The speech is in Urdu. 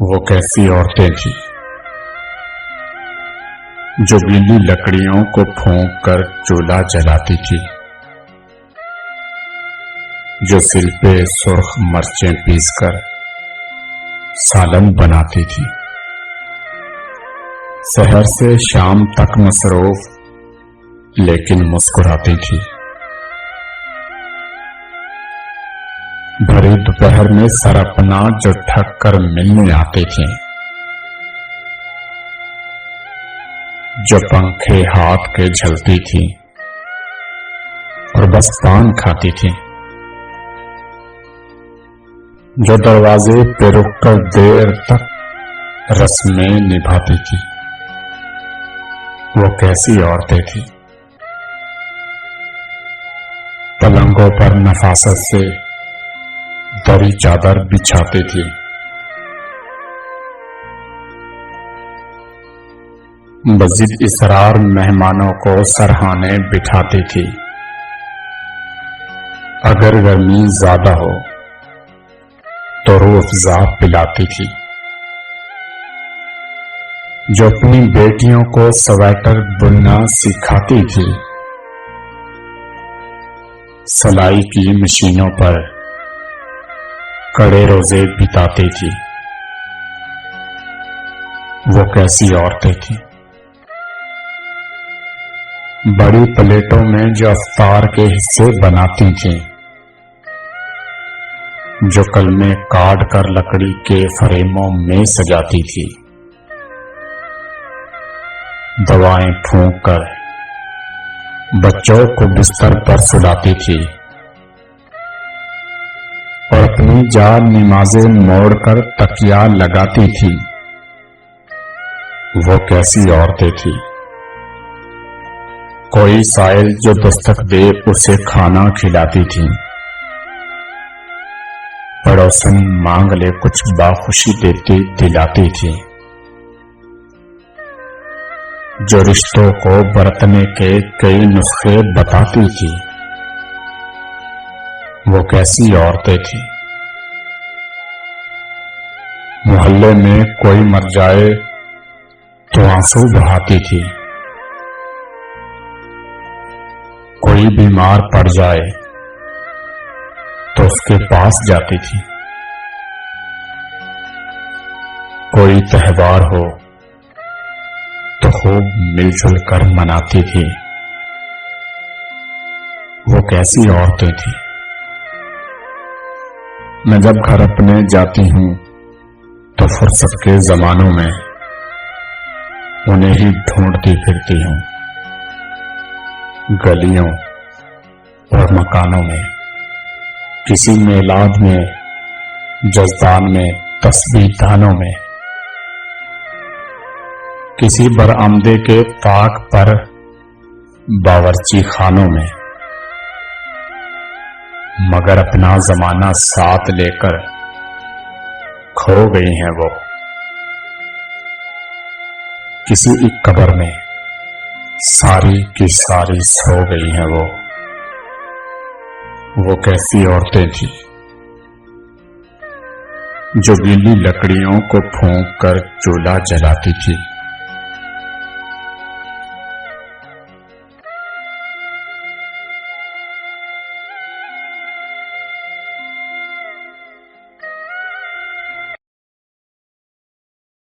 وہ کیسی عورتیں تھیں جو گیلی لکڑیوں کو پھونک کر چولہا جلاتی تھی، جو سل پہ سرخ مرچیں پیس کر سالن بناتی تھی، سحر سے شام تک مصروف لیکن مسکراتی تھی، بھری دوپہر میں سرپنا جو ٹھک کر ملنے آتے تھے، جو پنکھے ہاتھ کے جھلتی تھی اور بس پان کھاتی تھی، جو دروازے پہ رک کر دیر تک رسمیں نبھاتی تھی، وہ کیسی عورتیں تھیں پلنگوں پر نفاست سے دری چادر بچھاتی تھی، بضد اصرار مہمانوں کو سرہانے بٹھاتی تھی، اگر گرمی زیادہ ہو تو روح افزا پلاتی تھی، جو اپنی بیٹیوں کو سویٹر بننا سکھاتی تھی، سلائی کی مشینوں پر کڑے روزے بتاتی تھی، وہ کیسی عورتیں تھیں بڑی پلیٹوں میں جو افطار کے حصے بناتی تھیں، جو کلمے کاٹ کر لکڑی کے فریموں میں سجاتی تھی، دوائیں پھونک کر بچوں کو بستر پر سلاتی تھی اور اپنی جان نمازیں موڑ کر تکیا لگاتی تھی، وہ کیسی عورتیں تھیں کوئی سائل جو دستک دے اسے کھانا کھلاتی تھی، پڑوسن مانگ لے کچھ باخوشی دیتی دلاتی تھی، جو رشتوں کو برتنے کے کئی نسخے بتاتی تھی، وہ کیسی عورتیں تھیں محلے میں کوئی مر جائے تو آنسو بہاتی تھی، کوئی بیمار پڑ جائے تو اس کے پاس جاتی تھی، کوئی تہوار ہو تو خوب مل جل کر مناتی تھی، وہ کیسی عورتیں تھیں میں جب گھر اپنے جاتی ہوں تو فرصت کے زمانوں میں انہیں ہی ڈھونڈتی پھرتی ہوں، گلیوں اور مکانوں میں، کسی میلاد میں، جزدان میں، تسبیح دانوں میں، کسی برآمدے کے طاق پر باورچی خانوں میں، مگر اپنا زمانہ ساتھ لے کر کھو گئی ہیں وہ، کسی ایک قبر میں ساری کی ساری سو گئی ہیں وہ کیسی عورتیں تھیں جو گیلی لکڑیوں کو پھونک کر چولہا جلاتی تھی،